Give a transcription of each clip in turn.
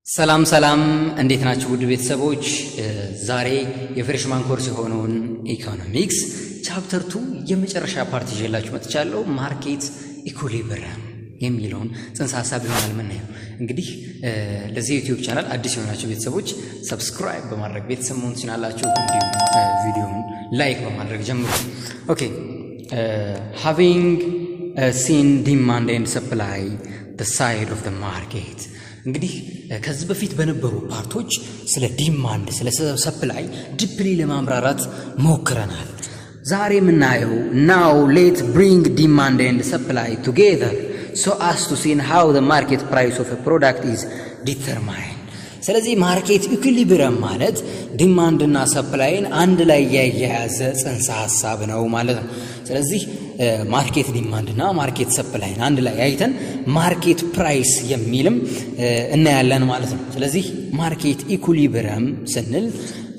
ሰላም ሰላም እንዴት ናችሁ ውድ ቤተሰቦች ዛሬ የፍሬሽማን ኮርስ የሆነውን ኢኮኖሚክስ ቻፕተር 2 የመጨረሻ ፓርት ይዤላችሁ መጥቻለሁ ማርኬት ኢኩሊብሪየም የሚለውን ጽንሰ ሐሳብ ይሆናል የምናየው እንግዲህ ለዚህ ዩቲዩብ ቻናል አዲስ የሆናችሁ ቤተሰቦች ሰብስክራይብ በማድረግ ቤተሰብ መሆን ትችላላችሁ እንዲሁም ቪዲዮውን ላይክ በማድረግ ጀምሩ ኦኬ having seen demand and supply the side of the market እንግዲህ ከዚህ በፊት በነበሩ ፓርቶች ስለ ዲማንድ ስለ ሰፕላይ ዲፕሊ ለማምራራት ሞክረናል ዛሬ የምናየው now let's bring demand and supply together so as to see how the market price of a product is determined ስለዚህ ማርኬት ኢኩሊብሪየም ማለት ዲማንድ እና ሰፕላይን አንድ ላይ ያያያዘ ጽንሰ ሐሳብ ነው ማለት ነው ስለዚህ ማርኬት ዲማንድ እና ማርኬት ሰፕላይን አንድ ላይ አይተን ማርኬት ፕራይስ የሚልም እናያለን ማለት ነው ስለዚህ ማርኬት ኢኩሊብሪየም ስንል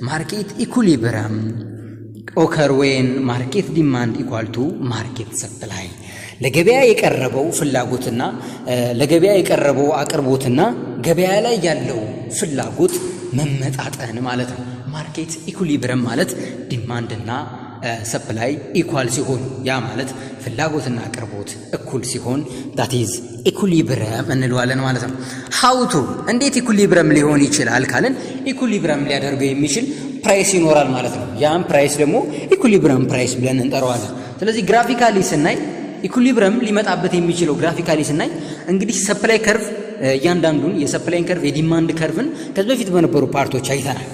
ማርኬት ኢኩሊብሪየም occur when market demand equal to market supply ለገበያ የቀረበው ፍላጎትና ለገበያ የቀረበው አቅርቦትና ገበያ ላይ ያለው ፍላጎት መመጣጠን ማለት ነው ማርኬት ኢኩሊብሪየም ማለት ዲማንድና ሰፕላይ ኢኳል ሲሆን ያ ማለት ፍላጎትና አቅርቦት እኩል ሲሆን that is ኢኩሊብሪየም እንለዋለን ማለት ነው how to እንዴት ኢኩሊብሪየም ሊሆን ይችላል ካልን ኢኩሊብሪየም ሊያደርገው የሚችል ፕራይስ ይኖራል ማለት ነው ያን ፕራይስ ደግሞ ኢኩሊብሪየም ፕራይስ ብለን እንጠራዋለን ስለዚህ ግራፊካሊ ስናይ ኢኩሊብሪየም ሊመጣበት የሚችለው ግራፊካሊ ስናይ እንግዲህ ሰፕላይ ከርቭ ያንዳንዱን የሰፕላይ ከርቭ የዲማንድ ከርቭን ከዚህ በፊት በነበሩ ፓርቶች አይተናል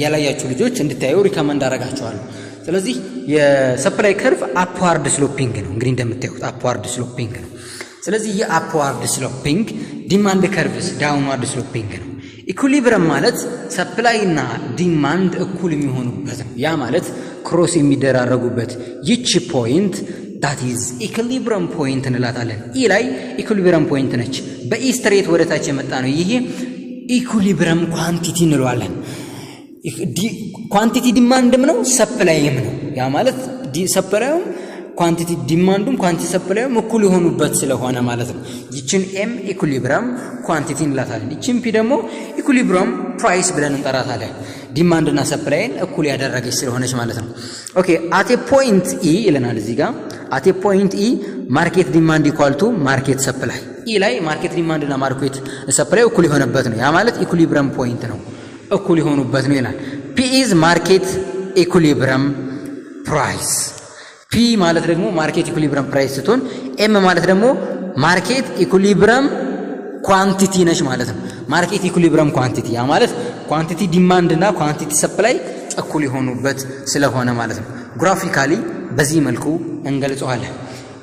ያላያችሁ ልጆች እንድታዩ ሪከመንድ አደርጋችኋለሁ ስለዚህ የሰፕላይ ከርቭ አፕዋርድ ስሎፒንግ ነው እንግዲህ እንደምታዩት አፕዋርድ ስሎፒንግ ነው ስለዚህ የአፕዋርድ ስሎፒንግ ዲማንድ ከርቭስ ዳውንዋርድ ስሎፒንግ ነው ኢኩሊብሪየም ማለት ሰፕላይ እና ዲማንድ እኩል የሚሆኑበት ነው ያ ማለት ክሮስ የሚደራረጉበት ይቺ ፖይንት that is equilibrium point እንላታለን ኢ ላይ ኢኩሊብሪየም ፖይንት ነች በኢ ስትሬት ወደ ታች የመጣ ነው ይሄ ኢኩሊብሪየም ኳንቲቲ እንለዋለን ኳንቲቲ ዲማንድም ነው ሰፕላይም ነው ያ ማለት ሰፕላይም ኳንቲቲ ዲማንዱም ኳንቲቲ ሰፕላይም እኩል የሆኑበት ስለሆነ ማለት ነው ይችን ኤም ኢኩሊብሪየም ኳንቲቲ እንላታለን ይችን ፒ ደግሞ ኢኩሊብሪየም ፕራይስ ብለን እንጠራታለን ዲማንድ እና ሰፕላይን እኩል ያደረገች ስለሆነች ማለት ነው ኦኬ አት ኤ ፖይንት ኢ ይለናል እዚህ ጋር at a point E market demand equal to market supply E ላይ market demand እና market supply እኩል የሆነበት ነው ያ ማለት equilibrium point ነው እኩል የሆኑበት ነው ይላል P is market equilibrium price P ማለት ደግሞ market equilibrium price ስትሆን M ማለት ደግሞ market equilibrium quantity ነች ማለት ነው market equilibrium quantity ያ ማለት quantity demand እና quantity supply እኩል የሆኑበት ስለሆነ ማለት ነው ግራፊካሊ በዚህ መልኩ እንገልጸዋለን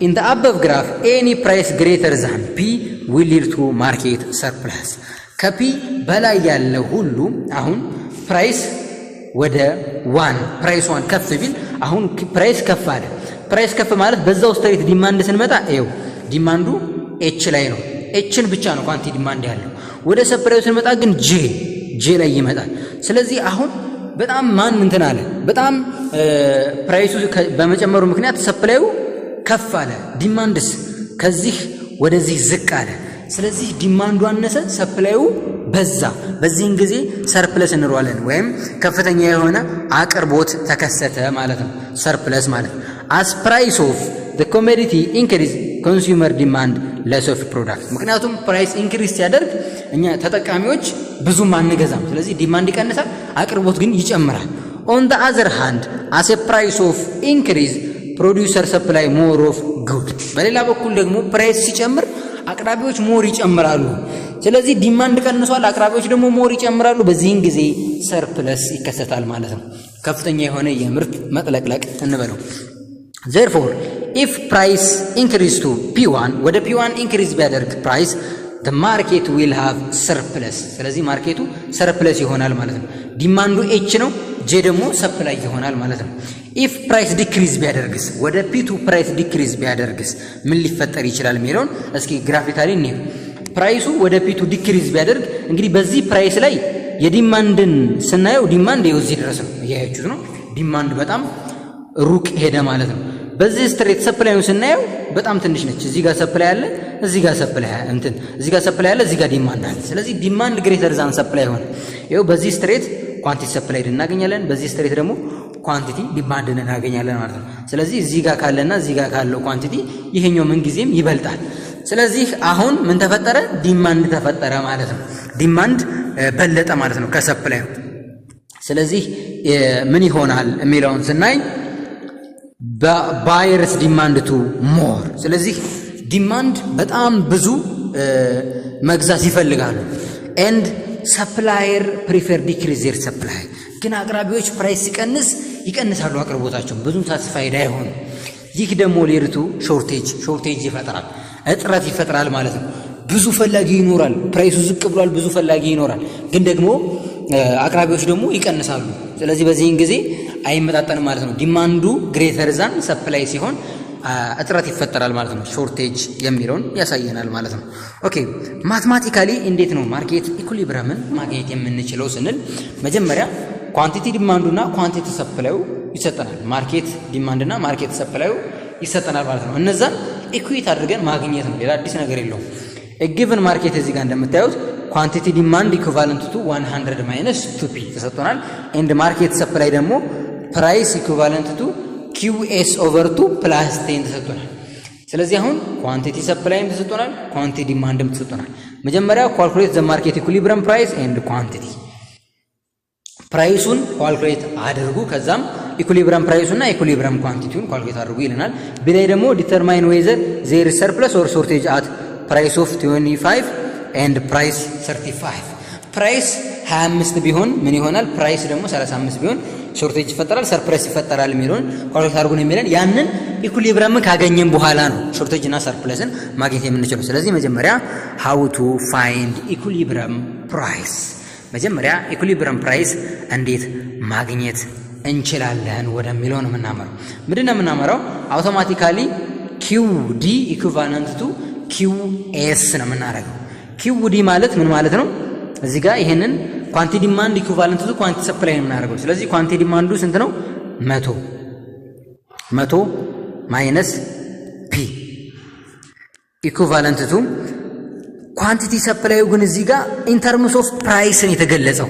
in the above graph any price greater than p will lead to market surplus ከp በላይ ያለው ሁሉ አሁን ፕራይስ ወደ 1 ፕራይስ 1 ከፍ ቢል አሁን ፕራይስ ከፍ አለ ፕራይስ ከፍ ማለት በዛው ስትሬት ዲማንድ ስንመጣ ኤው ዲማንዱ h ላይ ነው hን ብቻ ነው ኳንቲቲ ዲማንድ ያለው ወደ ሰፕላዩ ስንመጣ ግን j ላይ ይመጣል ስለዚህ አሁን በጣም ማን እንትን አለ በጣም ፕራይሱ በመጨመሩ ምክንያት ሰፕላዩ ከፍ አለ ዲማንድስ ከዚህ ወደዚህ ዝቅ አለ ስለዚህ ዲማንዱ አነሰ ሰፕላዩ በዛ በዚህን ጊዜ ሰርፕለስ እንለዋለን ወይም ከፍተኛ የሆነ አቅርቦት ተከሰተ ማለት ነው ሰርፕለስ ማለት as price of the commodity increase consumer demand less of product ምክንያቱም ፕራይስ ኢንክሪዝ ሲያደርግ እኛ ተጠቃሚዎች ብዙም አንገዛም ስለዚህ ዲማንድ ይቀንሳል አቅርቦት ግን ይጨምራል on the other hand as a price of increase producer supply more of good በሌላ በኩል ደግሞ ፕራይስ ሲጨምር አቅራቢዎች ሞር ይጨምራሉ ስለዚህ ዲማንድ ቀንሷል አቅራቢዎች ደግሞ ሞር ይጨምራሉ በዚህን ጊዜ ሰርፕለስ ይከሰታል ማለት ነው ከፍተኛ የሆነ የምርት መጥለቅለቅ እንበለው therefore if price increase to p1 ወደ p1 increase ቢያደርግ price the market will have surplus ስለዚህ ማርኬቱ ሰርፕለስ ይሆናል ማለት ነው ዲማንዱ h ነው j ደግሞ ሰፕላይ ይሆናል ማለት ነው if price decrease ቢያደርግስ ወደ p2 price decrease ቢያደርግስ ምን ሊፈጠር ይችላል የሚለውን እስኪ ግራፊካሊ እንየው ፕራይሱ ወደ p2 decrease ቢያደርግ እንግዲህ በዚህ ፕራይስ ላይ የዲማንድን ስናየው ዲማንድ ይወዚህ ድረስ ነው ያያችሁት ነው ዲማንድ በጣም ሩቅ ሄደ ማለት ነው በዚህ ስትሬት ሰፕላይን ስናየው በጣም ትንሽ ነች። እዚህ ጋር ሰፕላይ አለ፣ እዚህ ጋር ሰፕላይ እዚህ ጋር ሰፕላይ አለ፣ እዚህ ጋር ዲማንድ አለ። ስለዚህ ዲማንድ ግሬተር ዛን ሰፕላይ ሆነ። ይኸው በዚህ ስትሬት ኳንቲቲ ሰፕላይ እናገኛለን፣ በዚህ ስትሬት ደግሞ ኳንቲቲ ዲማንድ እናገኛለን ማለት ነው። ስለዚህ እዚህ ጋር ካለና እዚህ ጋር ካለው ኳንቲቲ ይሄኛው ምን ጊዜም ይበልጣል። ስለዚህ አሁን ምን ተፈጠረ? ዲማንድ ተፈጠረ ማለት ነው። ዲማንድ በለጠ ማለት ነው ከሰፕላዩ። ስለዚህ ምን ይሆናል የሚለውን ስናይ ባየርስ ዲማንድ ቱ ሞር። ስለዚህ ዲማንድ በጣም ብዙ መግዛት ይፈልጋሉ። ኤንድ ሰፕላየር ፕሪፈር ዲክሪዝ ዜር ሰፕላይ። ግን አቅራቢዎች ፕራይስ ሲቀንስ ይቀንሳሉ አቅርቦታቸውን፣ ብዙም ሳትስፋይድ አይሆኑ። ይህ ደግሞ ሌርቱ ሾርቴጅ ይፈጥራል፣ እጥረት ይፈጥራል ማለት ነው። ብዙ ፈላጊ ይኖራል፣ ፕራይሱ ዝቅ ብሏል፣ ብዙ ፈላጊ ይኖራል፣ ግን ደግሞ አቅራቢዎች ደግሞ ይቀንሳሉ። ስለዚህ በዚህን ጊዜ አይመጣጠንም ማለት ነው። ዲማንዱ ግሬተር ዛን ሰፕላይ ሲሆን እጥረት ይፈጠራል ማለት ነው። ሾርቴጅ የሚለውን ያሳየናል ማለት ነው። ኦኬ ማትማቲካሊ እንዴት ነው ማርኬት ኢኩሊብረምን ማግኘት የምንችለው ስንል መጀመሪያ ኳንቲቲ ዲማንዱና ኳንቲቲ ሰፕላዩ ይሰጠናል። ማርኬት ዲማንድና ማርኬት ሰፕላዩ ይሰጠናል ማለት ነው። እነዛን ኢኩዊት አድርገን ማግኘት ነው። ሌላ አዲስ ነገር የለውም። ጊቭን ማርኬት እዚህ ጋር እንደምታዩት ኳንቲቲ ዲማንድ ኢኩቫለንት ቱ 100 ማይነስ 2p ተሰጥቶናል። ኤንድ ማርኬት ሰፕላይ ደግሞ ፕራይስ ኢኩቫለንት ቱ QS ኦቨር 2 ፕላስ 10 ተሰጥቶናል። ስለዚህ አሁን ኳንቲቲ ሰፕላይም ተሰጥቶናል፣ ኳንቲቲ ዲማንድም ተሰጥቶናል። መጀመሪያ ካልኩሌት ዘ ማርኬት ኢኩሊብረም ፕራይስ ኤንድ ኳንቲቲ። ፕራይሱን ካልኩሌት አድርጉ፣ ከዛም ኢኩሊብረም ፕራይሱና ኢኩሊብረም ኳንቲቲውን ካልኩሌት አድርጉ ይለናል። ቢላይ ደግሞ ዲተርማይን ዌዘር ዜር ኢዝ ሰርፕለስ ኦር ሾርቴጅ አት ፕራይስ ኦፍ 25 ኤንድ ፕራይስ 35። ፕራይስ 25 ቢሆን ምን ይሆናል? ፕራይስ ደግሞ 35 ቢሆን ሾርቴጅ ይፈጠራል፣ ሰርፕለስ ይፈጠራል የሚለውን ካልኩሌት አድርጉ ነው የሚለን። ያንን ኢኩሊብረምን ካገኘን በኋላ ነው ሾርቴጅ እና ሰርፕለስን ማግኘት የምንችለው። ስለዚህ መጀመሪያ ሃው ቱ ፋይንድ ኢኩሊብረም ፕራይስ፣ መጀመሪያ ኢኩሊብረም ፕራይስ እንዴት ማግኘት እንችላለን ወደሚለው ነው የምናመራው። ምንድን ነው የምናመራው? አውቶማቲካሊ QD ኢኩቫለንት ቱ QS ነው የምናደርገው። QD ማለት ምን ማለት ነው? እዚህ ጋር ይሄንን ኳንቲ ዲማንድ ኢኩቫለንት ቱ ኳንቲ ሰፕላይ ነው የምናደርገው። ስለዚህ ኳንቲ ዲማንዱ ስንት ነው? 100 ማይነስ ፒ ኢኩቫለንት ቱ ኳንቲቲ ሰፕላዩ ግን እዚህ ጋር ኢንተርምስ ኦፍ ፕራይስን የተገለጸው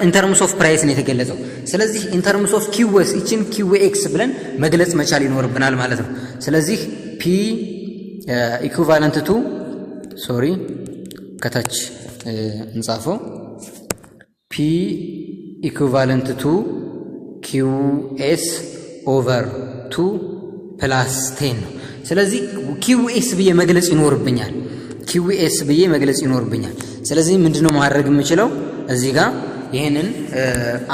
ኢንተርምስ ኦፍ ፕራይስን የተገለጸው። ስለዚህ ኢንተርምስ ኦፍ QS እቺን QX ብለን መግለጽ መቻል ይኖርብናል ማለት ነው። ስለዚህ ፒ ኢኩቫለንት ቱ ከታች እንጻፈው ፒ ኢኩቫለንት ቱ QS ኦቨር 2 ፕላስ 10 ነው። ስለዚህ QS ብዬ መግለጽ ይኖርብኛል። QS ብዬ መግለጽ ይኖርብኛል። ስለዚህ ምንድነው ማድረግ የምችለው? እዚህ ጋር ይሄንን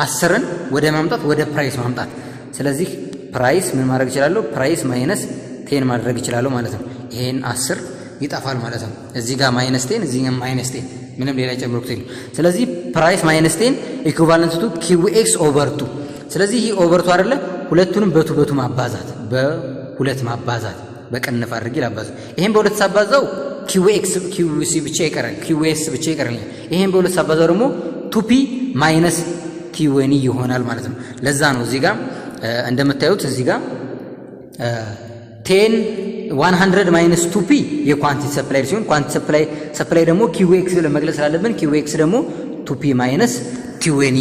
10ን ወደ ማምጣት ወደ ፕራይስ ማምጣት። ስለዚህ ፕራይስ ምን ማድረግ እችላለሁ? ፕራይስ ማይነስ 10 ማድረግ እችላለሁ ማለት ነው። ይሄን 10 ይጠፋል ማለት ነው። እዚህ ጋር ማይነስ 10 እዚህ ጋር ማይነስ 10 ምንም ሌላ ጨምሮት የለም። ስለዚህ ፕራይስ ማይነስ 10 ኢኩቫለንት ቱ QX ኦቨር 2። ስለዚህ ይሄ ኦቨር 2 አይደለ? ሁለቱንም በቱ ማባዛት፣ በሁለት ማባዛት፣ በቅንፍ አድርጌ ላባዛው። ይሄን በሁለት ሳባዛው QC ብቻ ይቀራል፣ QS ብቻ ይቀራል። ይሄን በሁለት ሳባዛው ደግሞ 2p ማይነስ T20 ይሆናል ማለት ነው። ለዛ ነው እዚህ ጋር እንደምታዩት እዚህ ጋር 100 ማይነስ 2p የኳንቲቲ ሰፕላይ ሲሆን ኳንቲቲ ሰፕላይ ደግሞ QX ብለን መግለጽ ስላለብን QX ደግሞ 2p ማይነስ T20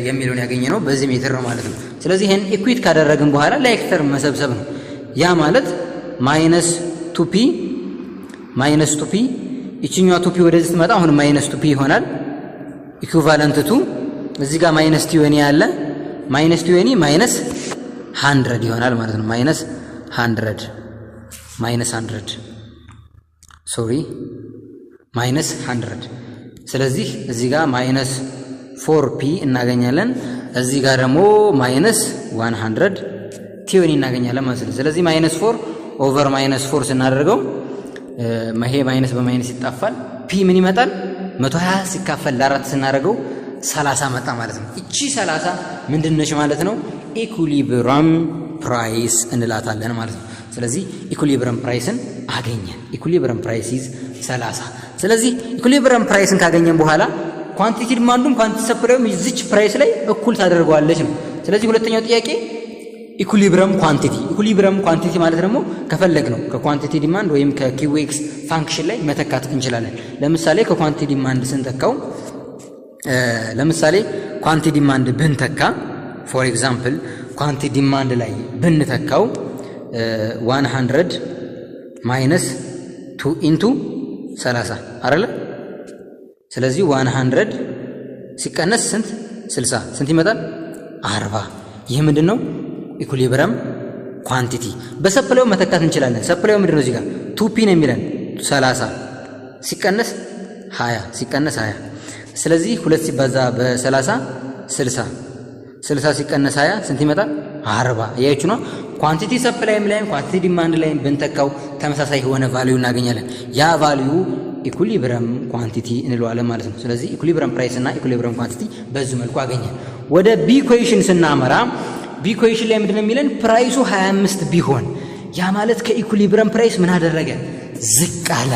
የሚለውን ያገኘ ነው በዚህ ሜትር ነው ማለት ነው። ስለዚህ ይሄን ኢኩዊት ካደረግን በኋላ ላይክ ተርም መሰብሰብ ነው። ያ ማለት ማይነስ 2p ይችኛዋ 2p ወደዚህ ስትመጣ አሁን ማይነስ 2p ይሆናል ኢኩቫለንት ቱ እዚህ ጋር ማይነስ T20 ያለ ማይነስ T20 ማይነስ 100 ይሆናል ማለት ነው። ማይነስ 100 ስለዚህ እዚህ ጋር ማይነስ 4p እናገኛለን። እዚህ ጋር ደግሞ ማይነስ 100 T20 እናገኛለን ማለት ነው። ስለዚህ ማይነስ 4 ኦቨር ማይነስ 4 ስናደርገው ይሄ ማይነስ በማይነስ ይጣፋል። ፒ ምን ይመጣል? 120 ሲካፈል ለ4 ስናደርገው 30 መጣ ማለት ነው። እቺ 30 ምንድነች ማለት ነው? ኢኩሊብረም ፕራይስ እንላታለን ማለት ነው። ስለዚህ ኢኩሊብረም ፕራይስን አገኘን። ኢኩሊብረም ፕራይስ ኢዝ 30። ስለዚህ ኢኩሊብረም ፕራይስን ካገኘን በኋላ ኳንቲቲ ዲማንዱም ኳንቲቲ ሰፕላዩም እዚች ፕራይስ ላይ እኩል ታደርገዋለች ነው። ስለዚህ ሁለተኛው ጥያቄ ኢኩሊብረም ኳንቲቲ ማለት ደግሞ ከፈለግ ነው ከኳንቲቲ ዲማንድ ወይም ከኪዩኤክስ ፋንክሽን ላይ መተካት እንችላለን። ለምሳሌ ከኳንቲቲ ዲማንድ ስንተካው ለምሳሌ ኳንቲቲ ዲማንድ ብንተካ ፎር ኤግዛምፕል ኳንቲቲ ዲማንድ ላይ ብንተካው 100 ማይነስ 2 ኢንቱ 30 አይደለ? ስለዚህ 100 ሲቀነስ ስንት 60 ስንት ይመጣል? 40። ይህ ምንድነው? ኢኩሊብረም ኳንቲቲ። በሰፕላዩ መተካት እንችላለን። ሰፕላዩ ምንድነው? እዚህ ጋር 2p ነው የሚለን 30 ሲቀነስ 20 ስለዚህ 2 ሲባዛ በ30 60 ሲቀነስ 20 ስንት ይመጣል? 40። ያያችሁ ነው። ኳንቲቲ ሰፕላይም ላይ ኳንቲቲ ዲማንድ ላይ ብንተካው ተመሳሳይ የሆነ ቫልዩ እናገኛለን። ያ ቫልዩ ኢኩሊብረም ኳንቲቲ እንለዋለን ማለት ነው። ስለዚህ ኢኩሊብረም ፕራይስ እና ኢኩሊብረም ኳንቲቲ በዚህ መልኩ አገኘን። ወደ ቢ ኢኩዌሽን ስናመራ ቢ ኢኩዌሽን ላይ ምንድነው የሚለን? ፕራይሱ 25 ቢሆን ያ ማለት ከኢኩሊብረም ፕራይስ ምን አደረገ? ዝቅ አለ።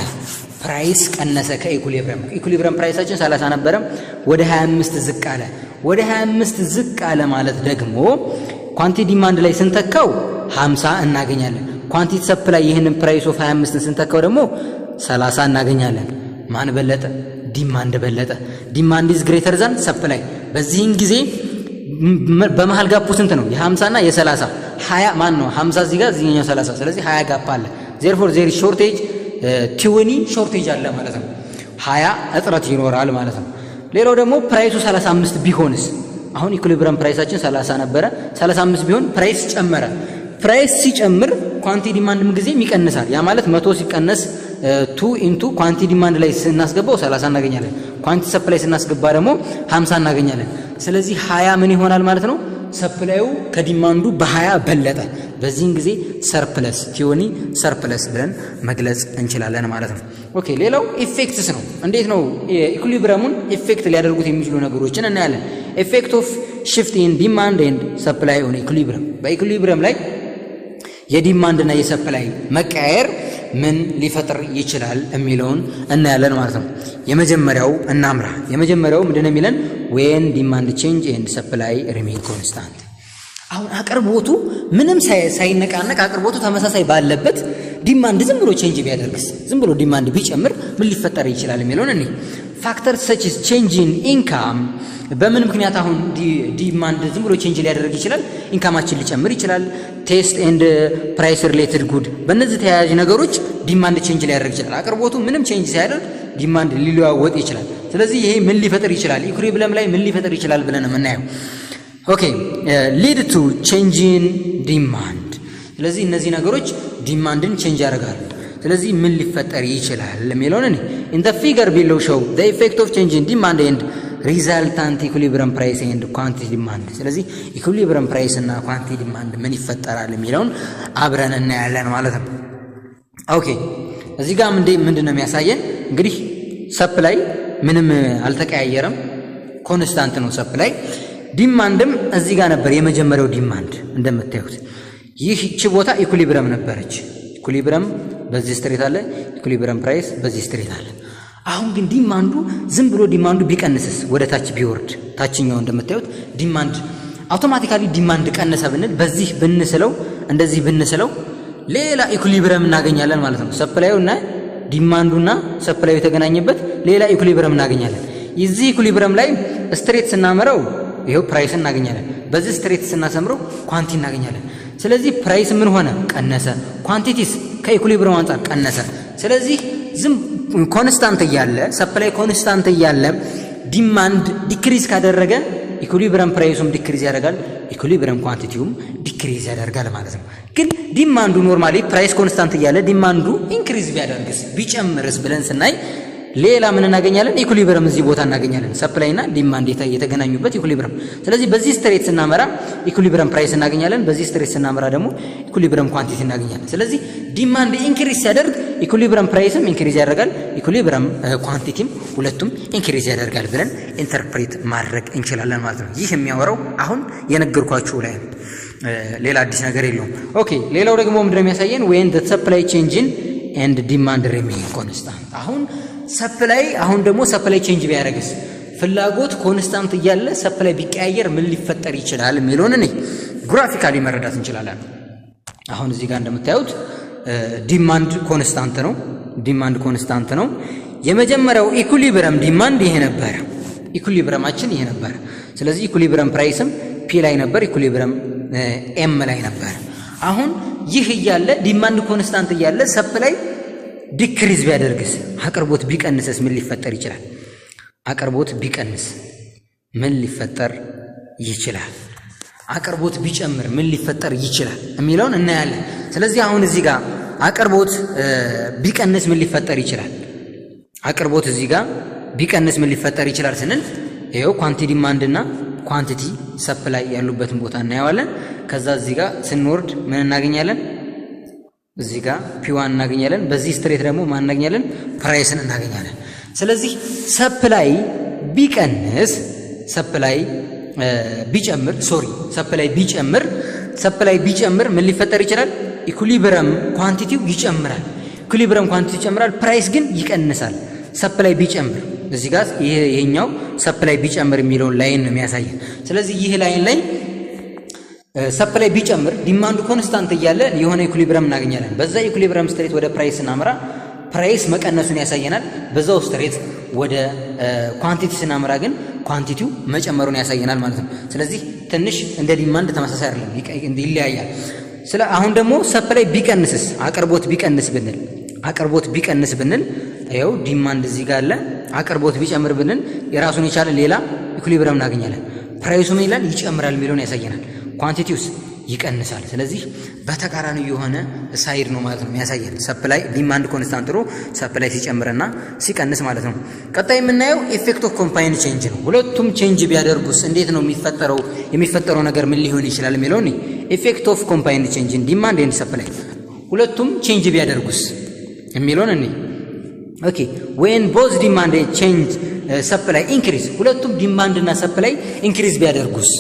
ፕራይስ ቀነሰ ከኢኩሊብረም። ኢኩሊብረም ፕራይሳችን 30 ነበረ፣ ወደ 25 ዝቅ አለ። ወደ 25 ዝቅ አለ ማለት ደግሞ ኳንቲቲ ዲማንድ ላይ ስንተካው 50 እናገኛለን። ኳንቲቲ ሰፕላይ ይህንን ፕራይስ ኦፍ 25 ስንተካው ደግሞ 30 እናገኛለን። ማን በለጠ? ዲማንድ በለጠ። ዲማንድ ኢዝ ግሬተር ዛን ሰፕላይ። በዚህን ጊዜ በመሃል ጋፑ ስንት ነው? የ50 እና የ30 20 ማን ነው? 50 እዚህ ጋር እዚህኛው 30። ስለዚህ 20 ጋፕ አለ። therefore there is shortage 20 ሾርቴጅ አለ ማለት ነው። 20 እጥረት ይኖራል ማለት ነው። ሌላው ደግሞ ፕራይሱ 35 ቢሆንስ? አሁን ኢኩሊብረም ፕራይሳችን 30 ነበረ፣ 35 ቢሆን ፕራይስ ጨመረ። ፕራይስ ሲጨምር ኳንቲቲ ዲማንድም ጊዜም ይቀንሳል። ያ ማለት 100 ሲቀነስ 2 ኢንቱ ኳንቲቲ ዲማንድ ላይ ስናስገባው 30 እናገኛለን። ኳንቲቲ ሰፕላይ ስናስገባ ደግሞ 50 እናገኛለን። ስለዚህ 20 ምን ይሆናል ማለት ነው? ሰፕላዩ ከዲማንዱ በ20 በለጠ። በዚህን ጊዜ ሰርፕለስ ቲዮኒ ሰርፕለስ ብለን መግለጽ እንችላለን ማለት ነው። ኦኬ ሌላው ኢፌክትስ ነው። እንዴት ነው ኢኩሊብረሙን ኢፌክት ሊያደርጉት የሚችሉ ነገሮችን እናያለን። ኢፌክት ኦፍ shift in demand and supply on equilibrium። በኢኩሊብረም ላይ የዲማንድ እና የሰፕላይ መቀየር ምን ሊፈጥር ይችላል የሚለውን እናያለን ማለት ነው። የመጀመሪያው እናምራ። የመጀመሪያው ምንድነው የሚለን? when demand change and supply remain constant። አሁን አቅርቦቱ ምንም ሳይነቃነቅ አቅርቦቱ ተመሳሳይ ባለበት ዲማንድ ዝም ብሎ ቼንጅ ቢያደርግስ? ዝም ብሎ ዲማንድ ቢጨምር ምን ሊፈጠር ይችላል የሚለውን እኔ ፋክተር such as change in income በምን ምክንያት አሁን ዲማንድ ዝም ብሎ ቼንጅ ሊያደርግ ይችላል? ኢንካማችን ሊጨምር ይችላል። ቴስት ኤንድ ፕራይስ ሪሌትድ ጉድ በእነዚህ ተያያዥ ነገሮች ዲማንድ ቼንጅ ሊያደርግ ይችላል። አቅርቦቱ ምንም ቼንጅ ሳያደርግ ዲማንድ ሊለዋወጥ ይችላል። ስለዚህ ይሄ ምን ሊፈጥር ይችላል? ኢኩሊብረም ላይ ምን ሊፈጥር ይችላል ብለን የምናየው ኦኬ ሊድ ቱ ቼንጅ ኢን ዲማንድ። ስለዚህ እነዚህ ነገሮች ዲማንድን ቼንጅ ያደርጋሉ። ስለዚህ ምን ሊፈጠር ይችላል የሚለውን እኔ in the figure below show the effect of change in demand and resultant equilibrium price and quantity demand። ስለዚህ ኢኩሊብረም ፕራይስ እና ኳንቲቲ ዲማንድ ምን ይፈጠራል የሚለውን አብረን እናያለን ማለት ነው። ኦኬ እዚህ ጋር ምንድነው የሚያሳየን? እንግዲህ ሰፕላይ ምንም አልተቀያየረም፣ ኮንስታንት ነው ሰፕላይ። ዲማንድም እዚህ ጋር ነበር የመጀመሪያው ዲማንድ እንደምታዩት። ይህች ቦታ ኢኩሊብረም ነበረች። ኢኩሊብረም በዚህ ስትሬት አለ፣ ኢኩሊብረም ፕራይስ በዚህ ስትሬት አለ። አሁን ግን ዲማንዱ ዝም ብሎ ዲማንዱ ቢቀንስስ ወደ ታች ቢወርድ ታችኛው እንደምታዩት ዲማንድ አውቶማቲካሊ ዲማንድ ቀነሰ ብንል በዚህ ብንስለው እንደዚህ ብንስለው ሌላ ኢኩሊብረም እናገኛለን ማለት ነው። ሰፕላዩና ዲማንዱና ሰፕላዩ የተገናኘበት ሌላ ኢኩሊብረም እናገኛለን። የዚህ ኢኩሊብረም ላይ ስትሬት ስናመረው ይሄው ፕራይስ እናገኛለን። በዚህ ስትሬት ስናሰምረው ኳንቲ እናገኛለን። ስለዚህ ፕራይስ ምን ሆነ? ቀነሰ። ኳንቲቲስ ከኢኩሊብረም አንፃር ቀነሰ። ስለዚህ ዝም ኮንስታንት እያለ ሰፕላይ ኮንስታንት እያለ ዲማንድ ዲክሪዝ ካደረገ ኢኩሊብረም ፕራይሱም ዲክሪዝ ያደርጋል፣ ኢኩሊብረም ኳንቲቲውም ዲክሪዝ ያደርጋል ማለት ነው። ግን ዲማንዱ ኖርማሊ ፕራይስ ኮንስታንት እያለ ዲማንዱ ኢንክሪዝ ቢያደርግስ ቢጨምርስ ብለን ስናይ ሌላ ምን እናገኛለን? ኢኩሊብረም እዚህ ቦታ እናገኛለን። ሰፕላይ እና ዲማንድ የተገናኙበት ኢኩሊብረም። ስለዚህ በዚህ ስትሬት ስናመራ ኢኩሊብረም ፕራይስ እናገኛለን፣ በዚህ ስትሬት ስናመራ ደግሞ ኢኩሊብረም ኳንቲቲ እናገኛለን። ስለዚህ ዲማንድ ኢንክሪዝ ሲያደርግ ኢኩሊብረም ፕራይስም ኢንክሪዝ ያደርጋል፣ ኢኩሊብረም ኳንቲቲም ሁለቱም ኢንክሪዝ ያደርጋል ብለን ኢንተርፕሬት ማድረግ እንችላለን ማለት ነው። ይህ የሚያወራው አሁን የነገርኳችሁ ላይ ሌላ አዲስ ነገር የለውም። ኦኬ ሌላው ደግሞ ምንድነው የሚያሳየን? when the supply changing and demand remain constant። አሁን ሰፕላይ አሁን ደግሞ ሰፕላይ ቼንጅ ቢያደርግስ? ፍላጎት ኮንስታንት እያለ ሰፕላይ ቢቀያየር ምን ሊፈጠር ይችላል የሚለውን እኔ ግራፊካሊ መረዳት እንችላለን። አሁን እዚህ ጋር እንደምታዩት ዲማንድ ኮንስታንት ነው። የመጀመሪያው ኢኩሊብረም ዲማንድ ይሄ ነበር። ኢኩሊብረማችን ይሄ ነበር። ስለዚህ ኢኩሊብረም ፕራይስም ፒ ላይ ነበር፣ ኢኩሊብረም ኤም ላይ ነበር። አሁን ይህ እያለ ዲማንድ ኮንስታንት እያለ ሰፕላይ ዲክሪዝ ቢያደርግስ አቅርቦት ቢቀንስስ ምን ሊፈጠር ይችላል? አቅርቦት ቢቀንስ ምን ሊፈጠር ይችላል? አቅርቦት ቢጨምር ምን ሊፈጠር ይችላል የሚለውን እናያለን። ስለዚህ አሁን እዚህ ጋር አቅርቦት ቢቀንስ ምን ሊፈጠር ይችላል? አቅርቦት እዚህ ጋር ቢቀንስ ምን ሊፈጠር ይችላል ስንል ይሄው ኳንቲቲ ዲማንድ እና ኳንቲቲ ሰፕላይ ያሉበትን ቦታ እናየዋለን። ከዛ እዚህ ጋር ስንወርድ ምን እናገኛለን? እዚህ ጋር ፒዋን እናገኛለን። በዚህ ስትሬት ደግሞ ማን እናገኛለን? ፕራይስን እናገኛለን። ስለዚህ ሰፕላይ ቢቀንስ ሰፕላይ ቢጨምር ምን ሊፈጠር ይችላል? ኢኩሊብረም ኳንቲቲው ይጨምራል። ኢኩሊብረም ኳንቲቲ ይጨምራል፣ ፕራይስ ግን ይቀንሳል። ሰፕላይ ቢጨምር እዚህ ጋር ይሄኛው ሰፕላይ ቢጨምር የሚለውን ላይን ነው የሚያሳየን። ስለዚህ ይህ ላይን ላይ ሰፕላይ ቢጨምር ዲማንዱ ኮንስታንት እያለ የሆነ ኢኩሊብረም እናገኛለን። በዛ ኢኩሊብረም ስትሬት ወደ ፕራይስ ስናመራ ፕራይስ መቀነሱን ያሳየናል። በዛው ስትሬት ወደ ኳንቲቲ ስናመራ ግን ኳንቲቲው መጨመሩን ያሳየናል ማለት ነው። ስለዚህ ትንሽ እንደ ዲማንድ ተመሳሳይ አይደለም፣ ይለያያል። አሁን ደግሞ ሰፕላይ ቢቀንስስ አቅርቦት ቢቀንስ ብንል ይኸው ዲማንድ እዚህ ጋር አለ። አቅርቦት ቢጨምር ብንል የራሱን የቻለ ሌላ ኢኩሊብረም እናገኛለን። ፕራይሱ ምን ይላል? ይጨምራል የሚለውን ያሳየናል። ኳንቲቲውስ ይቀንሳል። ስለዚህ በተቃራኒ የሆነ ሳይድ ነው ማለት ነው የሚያሳየን። ሰፕላይ ዲማንድ ኮንስታንት ነው፣ ሰፕላይ ሲጨምርና ሲቀንስ ማለት ነው። ቀጣይ የምናየው ኢፌክት ኦፍ ኮምባይንድ ቼንጅ ነው። ሁለቱም ቼንጅ ቢያደርጉስ እንዴት ነው የሚፈጠረው ነገር ምን ሊሆን ይችላል የሚለው ነው። ኢፌክት ኦፍ ኮምባይንድ ቼንጅ ዲማንድ ኤንድ ሰፕላይ ሁለቱም ቼንጅ ቢያደርጉስ የሚለውን እኔ ኦኬ when both demand and change supply increase ሁለቱም ዲማንድ እና ሰፕላይ ኢንክሪዝ ቢያደርጉስ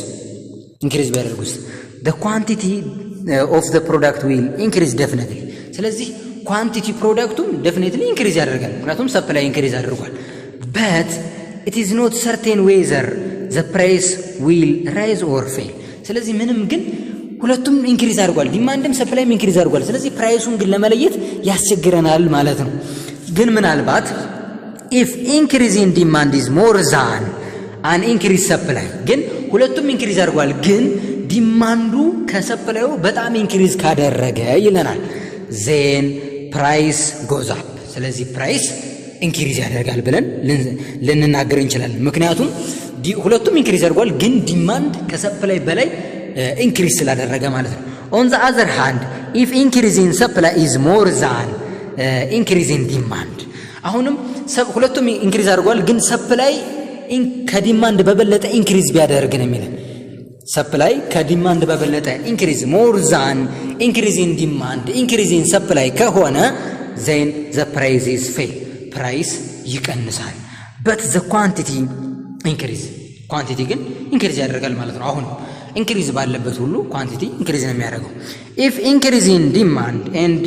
the quantity of the product will increase definitely። ስለዚህ ኳንቲቲ ፕሮዳክቱም definitely ኢንክሪዝ ያደርጋል፣ ምክንያቱም ሰፕላይ ኢንክሪዝ አድርጓል። but it is not certain whether the price will rise or fall። ስለዚህ ምንም ግን ሁለቱም ኢንክሪዝ አድርጓል፣ ዲማንድም ሰፕላይም ኢንክሪዝ አድርጓል። ስለዚህ ፕራይሱን ግን ለመለየት ያስቸግረናል ማለት ነው። ግን ምናልባት if increase in demand is more than an increase supply ግን ሁለቱም ኢንክሪዝ አድርጓል፣ ግን ዲማንዱ ከሰፕላዩ በጣም ኢንክሪዝ ካደረገ ይለናል then price goes up። ስለዚህ ፕራይስ ኢንክሪዝ ያደርጋል ብለን ልንናገር እንችላለን። ምክንያቱም ሁለቱም ኢንክሪዝ አድርጓል፣ ግን ዲማንድ ከሰፕላይ በላይ ኢንክሪዝ ስላደረገ ማለት ነው። on the other hand if increase in supply is more than increase in demand አሁንም ሁለቱም ኢንክሪዝ አድርጓል፣ ግን ሰፕላይ ከዲማንድ በበለጠ ኢንክሪዝ ቢያደርግ ነው የሚለን። ሰፕላይ ከዲማንድ በበለጠ ኢንክሪዝ more than increase in demand increase in supply ከሆነ then the price is fail ፕራይስ ይቀንሳል። but the quantity increase ኳንቲቲ ግን ኢንክሪዝ ያደርጋል ማለት ነው። አሁን ኢንክሪዝ ባለበት ሁሉ ኳንቲቲ ኢንክሪዝ ነው የሚያደርገው። if increase in demand and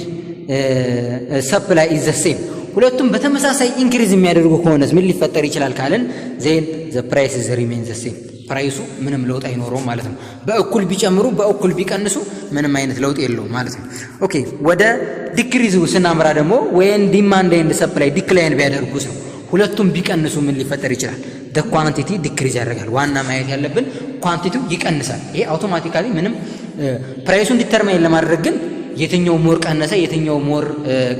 supply is the same ሁለቱም በተመሳሳይ ኢንክሪዝ የሚያደርጉ ከሆነስ ምን ሊፈጠር ይችላል ካለን then the prices remain the same ፕራይሱ ምንም ለውጥ አይኖረውም ማለት ነው። በእኩል ቢጨምሩ በእኩል ቢቀንሱ ምንም አይነት ለውጥ የለውም ማለት ነው። ኦኬ ወደ ዲክሪዙ ስናምራ ደግሞ when demand and supply decline ቢያደርጉስ ነው። ሁለቱም ቢቀንሱ ምን ሊፈጠር ይችላል? the quantity decrease ያደርጋል። ዋና ማየት ያለብን ኳንቲቲው ይቀንሳል። ይሄ አውቶማቲካሊ ምንም ፕራይሱን ዲተርማይን ለማድረግ ግን የትኛው ሞር ቀነሰ የትኛው ሞር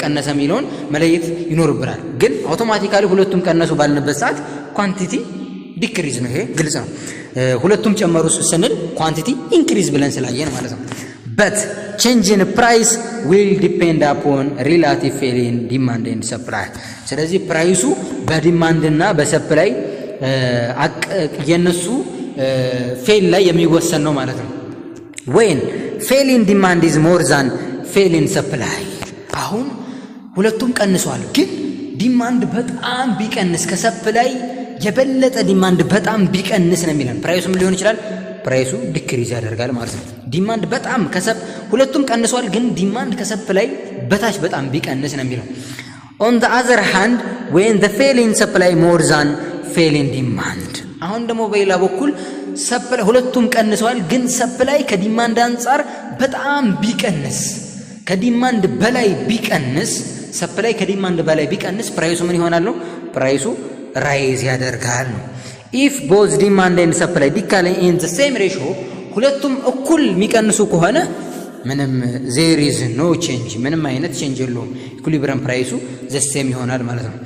ቀነሰ የሚለውን መለየት ይኖርብናል። ግን አውቶማቲካሊ ሁለቱም ቀነሱ ባልንበት ሰዓት ኳንቲቲ ዲክሪዝ ነው። ይሄ ግልጽ ነው። ሁለቱም ጨመሩ ስንል ኳንቲቲ ኢንክሪዝ ብለን ስላየን ማለት ነው። but change in price will depend upon relative fail in demand and supply። ስለዚህ ፕራይሱ በዲማንድ እና በሰፕላይ የነሱ ፌል ላይ የሚወሰን ነው ማለት ነው። when fail in demand is more than fail in supply አሁን ሁለቱም ቀንሷል፣ ግን ዲማንድ በጣም ቢቀንስ ከሰፕላይ የበለጠ ዲማንድ በጣም ቢቀንስ ነው የሚለን። ፕራይሱም ሊሆን ይችላል ፕራይሱ ዲክሪዝ ያደርጋል ማለት ነው። ዲማንድ በጣም ሁለቱም ቀንሷል፣ ግን ዲማንድ ከሰፕላይ በታች በጣም ቢቀንስ ነው የሚለው። on the other hand when the fail in supply more than fail in demand አሁን ደግሞ በሌላ በኩል ሰፕላይ ሁለቱም ቀንሰዋል ግን ሰፕላይ ከዲማንድ አንፃር በጣም ቢቀንስ ከዲማንድ በላይ ቢቀንስ ሰፕላይ ከዲማንድ በላይ ቢቀንስ ፕራይሱ ምን ይሆናል ነው ፕራይሱ ራይዝ ያደርጋል ነው if both demand and supply decline in the same ratio ሁለቱም እኩል የሚቀንሱ ከሆነ ምንም there is no change ምንም አይነት ቼንጅ የለውም ኢኩሊብሪየም ፕራይሱ the same ይሆናል ማለት ነው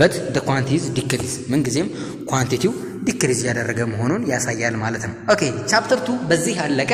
but the quantities decrease ምን ጊዜም ኳንቲቲው ዲክሪዝ ያደረገ መሆኑን ያሳያል ማለት ነው ኦኬ ቻፕተር 2 በዚህ አለቀ